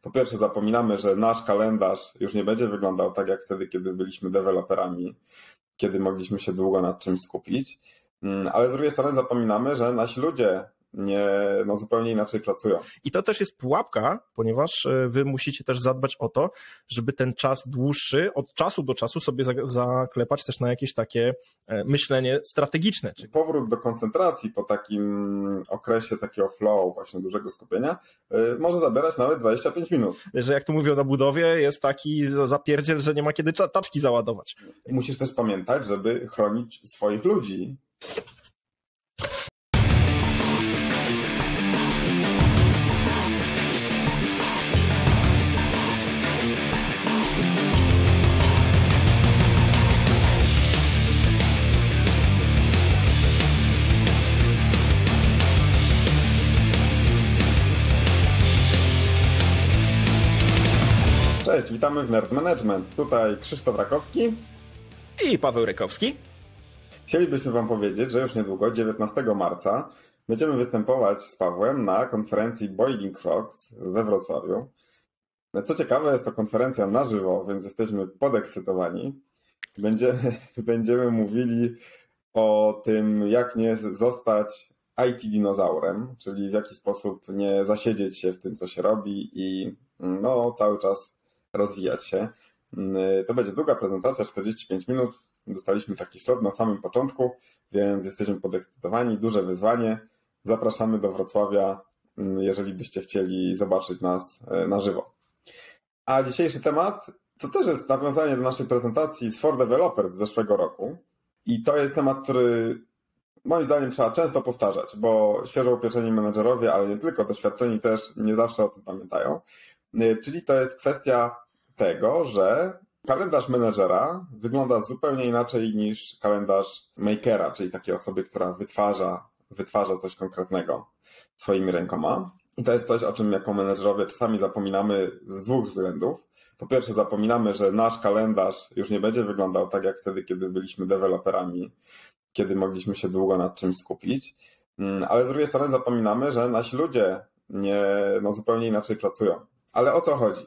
po pierwsze zapominamy, że nasz kalendarz już nie będzie wyglądał tak jak wtedy, kiedy byliśmy deweloperami, kiedy mogliśmy się długo nad czymś skupić, ale z drugiej strony zapominamy, że nasi ludzie zupełnie inaczej pracują. I to też jest pułapka, ponieważ wy musicie też zadbać o to, żeby ten czas dłuższy od czasu do czasu sobie zaklepać też na jakieś takie myślenie strategiczne. Powrót do koncentracji po takim okresie takiego flow, właśnie dużego skupienia, może zabierać nawet 25 minut. Że jak tu mówią na budowie, jest taki zapierdziel, że nie ma kiedy taczki załadować. Musisz też pamiętać, żeby chronić swoich ludzi. Cześć, witamy w Nerd Management. Tutaj Krzysztof Rakowski i Paweł Rykowski. Chcielibyśmy Wam powiedzieć, że już niedługo, 19 marca, będziemy występować z Pawłem na konferencji Boiling Frogs we Wrocławiu. Co ciekawe, jest to konferencja na żywo, więc jesteśmy podekscytowani. Będziemy mówili o tym, jak nie zostać IT dinozaurem, czyli w jaki sposób nie zasiedzieć się w tym, co się robi i cały czas rozwijać się. To będzie długa prezentacja, 45 minut. Dostaliśmy taki slot na samym początku, więc jesteśmy podekscytowani. Duże wyzwanie. Zapraszamy do Wrocławia, jeżeli byście chcieli zobaczyć nas na żywo. A dzisiejszy temat to też jest nawiązanie do naszej prezentacji z For Developers z zeszłego roku. I to jest temat, który moim zdaniem trzeba często powtarzać, bo świeżo upieczeni menedżerowie, ale nie tylko, doświadczeni też nie zawsze o tym pamiętają. Czyli to jest kwestia tego, że kalendarz menedżera wygląda zupełnie inaczej niż kalendarz makera, czyli takiej osoby, która wytwarza coś konkretnego swoimi rękoma. I to jest coś, o czym jako menedżerowie czasami zapominamy z dwóch względów. Po pierwsze zapominamy, że nasz kalendarz już nie będzie wyglądał tak jak wtedy, kiedy byliśmy deweloperami, kiedy mogliśmy się długo nad czymś skupić, ale z drugiej strony zapominamy, że nasi ludzie zupełnie inaczej pracują. Ale o co chodzi?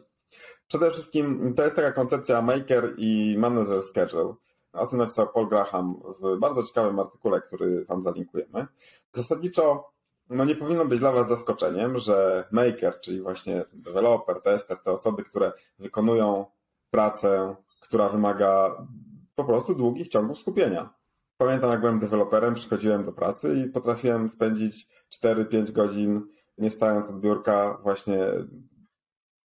Przede wszystkim to jest taka koncepcja maker i manager schedule. O tym napisał Paul Graham w bardzo ciekawym artykule, który Wam zalinkujemy. Zasadniczo nie powinno być dla Was zaskoczeniem, że maker, czyli właśnie developer, tester, te osoby, które wykonują pracę, która wymaga po prostu długich ciągów skupienia. Pamiętam, jak byłem deweloperem, przychodziłem do pracy i potrafiłem spędzić 4-5 godzin nie wstając od biurka, właśnie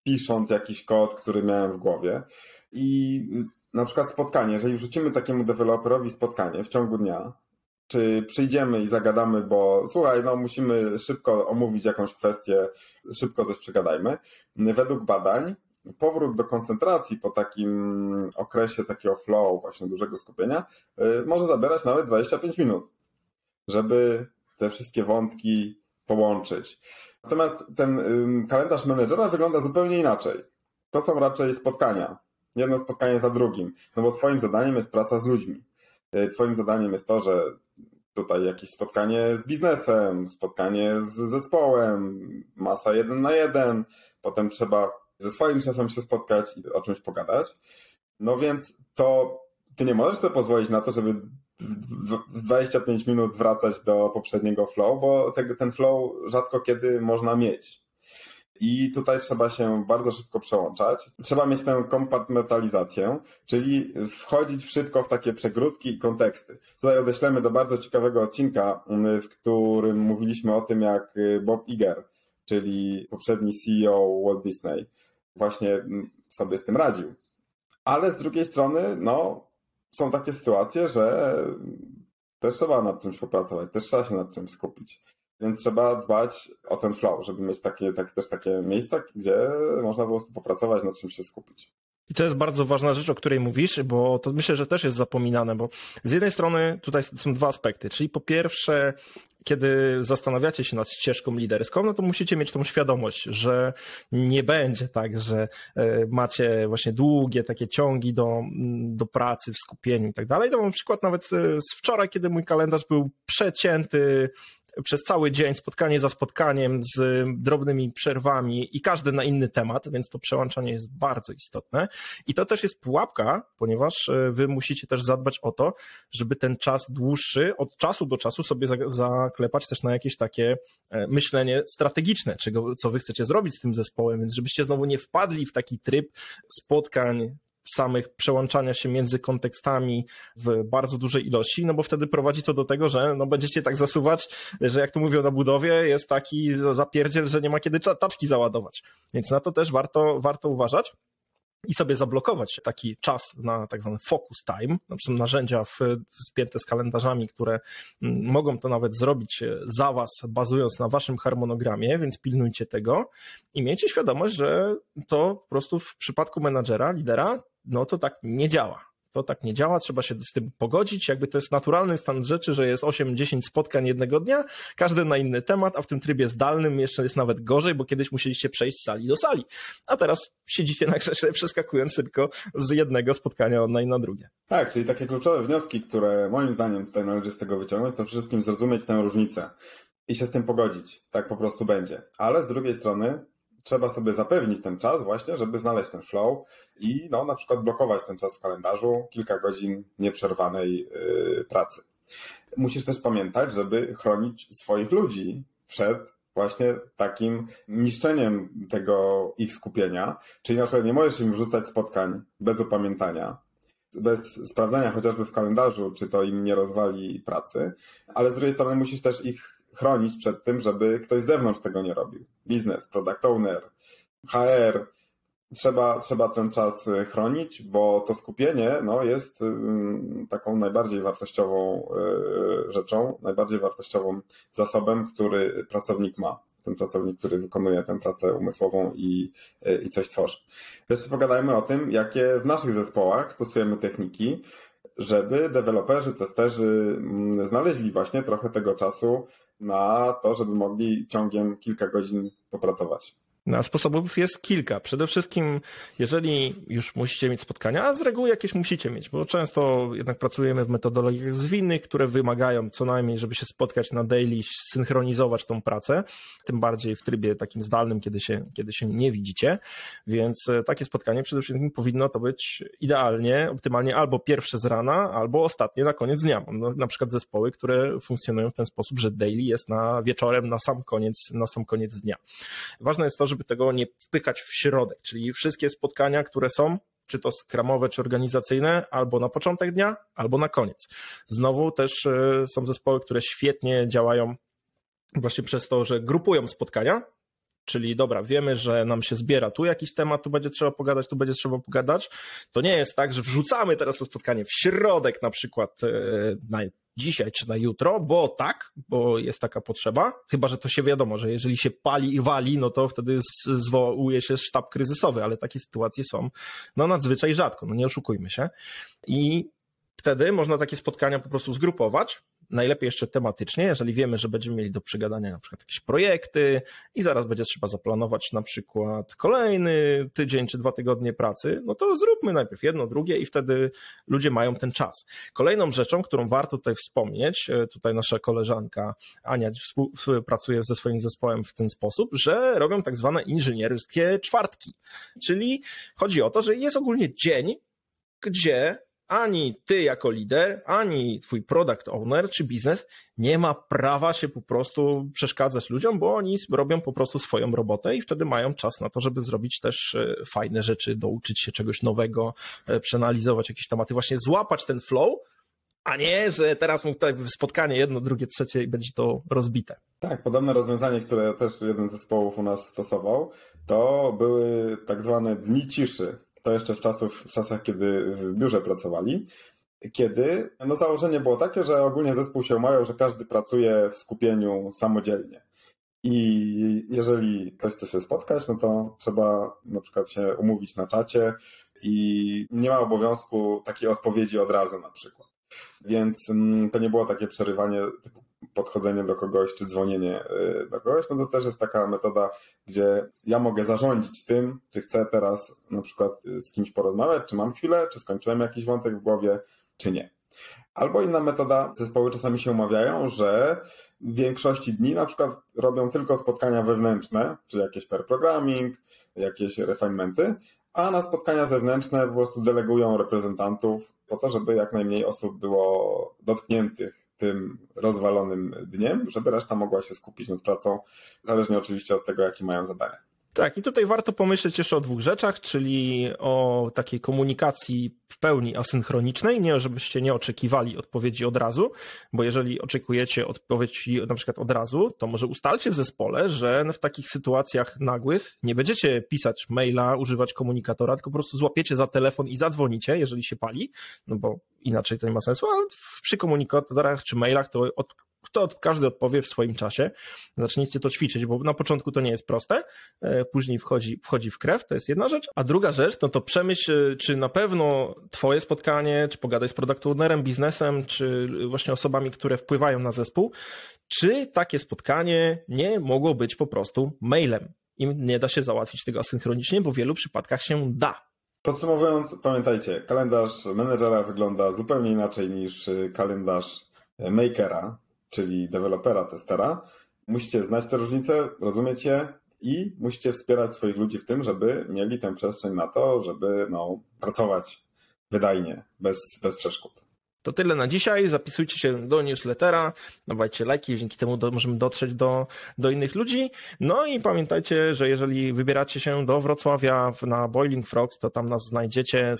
pisząc jakiś kod, który miałem w głowie. I na przykład spotkanie, jeżeli wrzucimy takiemu deweloperowi spotkanie w ciągu dnia, czy przyjdziemy i zagadamy, bo słuchaj, musimy szybko omówić jakąś kwestię, szybko coś przegadajmy. Według badań powrót do koncentracji po takim okresie takiego flow, właśnie dużego skupienia, może zabierać nawet 25 minut, żeby te wszystkie wątki połączyć. Natomiast ten kalendarz menedżera wygląda zupełnie inaczej. To są raczej spotkania. Jedno spotkanie za drugim. Bo Twoim zadaniem jest praca z ludźmi. Twoim zadaniem jest to, że tutaj jakieś spotkanie z biznesem, spotkanie z zespołem, masa 1 na 1, potem trzeba ze swoim szefem się spotkać i o czymś pogadać. Więc to ty nie możesz sobie pozwolić na to, żeby w 25 minut wracać do poprzedniego flow, bo ten flow rzadko kiedy można mieć. I tutaj trzeba się bardzo szybko przełączać. Trzeba mieć tę kompartmentalizację, czyli wchodzić szybko w takie przegródki i konteksty. Tutaj odeślemy do bardzo ciekawego odcinka, w którym mówiliśmy o tym, jak Bob Iger, czyli poprzedni CEO Walt Disney, właśnie sobie z tym radził. Ale z drugiej strony, są takie sytuacje, że też trzeba nad czymś popracować, też trzeba się nad czymś skupić. Więc trzeba dbać o ten flow, żeby mieć też takie miejsca, gdzie można po prostu popracować, nad czym się skupić. I to jest bardzo ważna rzecz, o której mówisz, bo to myślę, że też jest zapominane, bo z jednej strony tutaj są dwa aspekty, czyli po pierwsze, kiedy zastanawiacie się nad ścieżką liderską, to musicie mieć tą świadomość, że nie będzie tak, że macie właśnie długie takie ciągi do pracy w skupieniu i tak dalej. To mam przykład nawet z wczoraj, kiedy mój kalendarz był przecięty przez cały dzień, spotkanie za spotkaniem z drobnymi przerwami i każdy na inny temat, więc to przełączanie jest bardzo istotne. I to też jest pułapka, ponieważ wy musicie też zadbać o to, żeby ten czas dłuższy od czasu do czasu sobie zaklepać też na jakieś takie myślenie strategiczne, co wy chcecie zrobić z tym zespołem, więc żebyście znowu nie wpadli w taki tryb spotkań samych przełączania się między kontekstami w bardzo dużej ilości, no bo wtedy prowadzi to do tego, że no będziecie tak zasuwać, że jak to mówią na budowie, jest taki zapierdziel, że nie ma kiedy taczki załadować. Więc na to też warto uważać i sobie zablokować taki czas na tak zwany focus time. Są narzędzia spięte z kalendarzami, które mogą to nawet zrobić za was, bazując na waszym harmonogramie, więc pilnujcie tego i miejcie świadomość, że to po prostu w przypadku menadżera, lidera, no to tak nie działa. To tak nie działa, trzeba się z tym pogodzić, jakby to jest naturalny stan rzeczy, że jest 8-10 spotkań jednego dnia, każdy na inny temat, a w tym trybie zdalnym jeszcze jest nawet gorzej, bo kiedyś musieliście przejść z sali do sali, a teraz siedzicie na krześle przeskakując tylko z jednego spotkania online na drugie. Tak, czyli takie kluczowe wnioski, które moim zdaniem tutaj należy z tego wyciągnąć, to przede wszystkim zrozumieć tę różnicę i się z tym pogodzić, tak po prostu będzie, ale z drugiej strony trzeba sobie zapewnić ten czas właśnie, żeby znaleźć ten flow i na przykład blokować ten czas w kalendarzu, kilka godzin nieprzerwanej pracy. Musisz też pamiętać, żeby chronić swoich ludzi przed właśnie takim niszczeniem tego ich skupienia, czyli na przykład nie możesz im wrzucać spotkań bez opamiętania, bez sprawdzania chociażby w kalendarzu, czy to im nie rozwali pracy, ale z drugiej strony musisz też ich chronić przed tym, żeby ktoś z zewnątrz tego nie robił. Biznes, product owner, HR. Trzeba ten czas chronić, bo to skupienie jest taką najbardziej wartościową rzeczą, najbardziej wartościowym zasobem, który pracownik ma. Ten pracownik, który wykonuje tę pracę umysłową i coś tworzy. Jeszcze pogadajmy o tym, jakie w naszych zespołach stosujemy techniki, żeby deweloperzy, testerzy znaleźli właśnie trochę tego czasu na to, żeby mogli ciągiem kilka godzin popracować. Sposobów jest kilka. Przede wszystkim, jeżeli już musicie mieć spotkania, a z reguły jakieś musicie mieć, bo często jednak pracujemy w metodologiach zwinnych, które wymagają co najmniej, żeby się spotkać na daily, synchronizować tą pracę, tym bardziej w trybie takim zdalnym, kiedy się nie widzicie, więc takie spotkanie przede wszystkim powinno to być idealnie, optymalnie albo pierwsze z rana, albo ostatnie na koniec dnia. Mam na przykład zespoły, które funkcjonują w ten sposób, że daily jest wieczorem na sam koniec dnia. Ważne jest to, żeby tego nie wpychać w środek, czyli wszystkie spotkania, które są, czy to skramowe, czy organizacyjne, albo na początek dnia, albo na koniec. Znowu też są zespoły, które świetnie działają właśnie przez to, że grupują spotkania, czyli dobra, wiemy, że nam się zbiera tu jakiś temat, tu będzie trzeba pogadać. To nie jest tak, że wrzucamy teraz to spotkanie w środek na przykład na dzisiaj czy na jutro, bo jest taka potrzeba, chyba że to się wiadomo, że jeżeli się pali i wali, no to wtedy zwołuje się sztab kryzysowy, ale takie sytuacje są nadzwyczaj rzadko, nie oszukujmy się. I wtedy można takie spotkania po prostu zgrupować, najlepiej jeszcze tematycznie, jeżeli wiemy, że będziemy mieli do przegadania na przykład jakieś projekty i zaraz będzie trzeba zaplanować na przykład kolejny tydzień czy 2 tygodnie pracy, no to zróbmy najpierw jedno, drugie i wtedy ludzie mają ten czas. Kolejną rzeczą, którą warto tutaj wspomnieć, tutaj nasza koleżanka Ania współpracuje ze swoim zespołem w ten sposób, że robią tak zwane inżynierskie czwartki, czyli chodzi o to, że jest ogólnie dzień, gdzie ani ty jako lider, ani twój product owner czy biznes nie ma prawa się po prostu przeszkadzać ludziom, bo oni robią po prostu swoją robotę i wtedy mają czas na to, żeby zrobić też fajne rzeczy, douczyć się czegoś nowego, przeanalizować jakieś tematy, właśnie złapać ten flow, a nie, że teraz mu tutaj spotkanie jedno, drugie, trzecie i będzie to rozbite. Tak, podobne rozwiązanie, które też jeden z zespołów u nas stosował, to były tak zwane dni ciszy. To jeszcze w czasach, kiedy w biurze pracowali, kiedy założenie było takie, że ogólnie zespół się umawiał, że każdy pracuje w skupieniu samodzielnie. I jeżeli ktoś chce się spotkać, no to trzeba na przykład się umówić na czacie i nie ma obowiązku takiej odpowiedzi od razu na przykład. Więc to nie było takie przerywanie typu podchodzenie do kogoś, czy dzwonienie do kogoś, no to też jest taka metoda, gdzie ja mogę zarządzić tym, czy chcę teraz na przykład z kimś porozmawiać, czy mam chwilę, czy skończyłem jakiś wątek w głowie, czy nie. Albo inna metoda, zespoły czasami się umawiają, że w większości dni na przykład robią tylko spotkania wewnętrzne, czy jakieś pair programming, jakieś refinementy, a na spotkania zewnętrzne po prostu delegują reprezentantów po to, żeby jak najmniej osób było dotkniętych tym rozwalonym dniem, żeby reszta mogła się skupić nad pracą, zależnie oczywiście od tego, jakie mają zadania. Tak, i tutaj warto pomyśleć jeszcze o dwóch rzeczach, czyli o takiej komunikacji w pełni asynchronicznej, nie żebyście nie oczekiwali odpowiedzi od razu, bo jeżeli oczekujecie odpowiedzi na przykład od razu, to może ustalcie w zespole, że w takich sytuacjach nagłych nie będziecie pisać maila, używać komunikatora, tylko po prostu złapiecie za telefon i zadzwonicie, jeżeli się pali, no bo inaczej to nie ma sensu, a przy komunikatorach czy mailach to każdy odpowie w swoim czasie. Zacznijcie to ćwiczyć, bo na początku to nie jest proste, później wchodzi w krew, to jest jedna rzecz. A druga rzecz, no to przemyśl, czy na pewno twoje spotkanie, czy pogadaj z product ownerem, biznesem, czy właśnie osobami, które wpływają na zespół, czy takie spotkanie nie mogło być po prostu mailem. Im nie da się załatwić tego asynchronicznie, bo w wielu przypadkach się da. Podsumowując, pamiętajcie, kalendarz menedżera wygląda zupełnie inaczej niż kalendarz makera, czyli dewelopera, testera. Musicie znać te różnice, rozumieć je i musicie wspierać swoich ludzi w tym, żeby mieli tę przestrzeń na to, żeby pracować wydajnie, bez przeszkód. To tyle na dzisiaj. Zapisujcie się do newslettera, dawajcie lajki, dzięki temu możemy dotrzeć do innych ludzi. No i pamiętajcie, że jeżeli wybieracie się do Wrocławia na Boiling Frogs, to tam nas znajdziecie,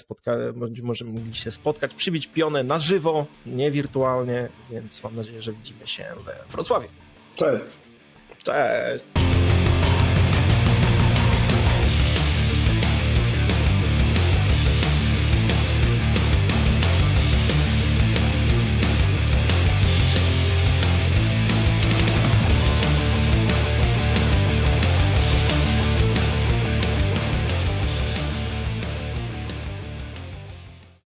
możemy mogli się spotkać, przybić pionę na żywo, nie wirtualnie, więc mam nadzieję, że widzimy się we Wrocławiu. Cześć! Cześć!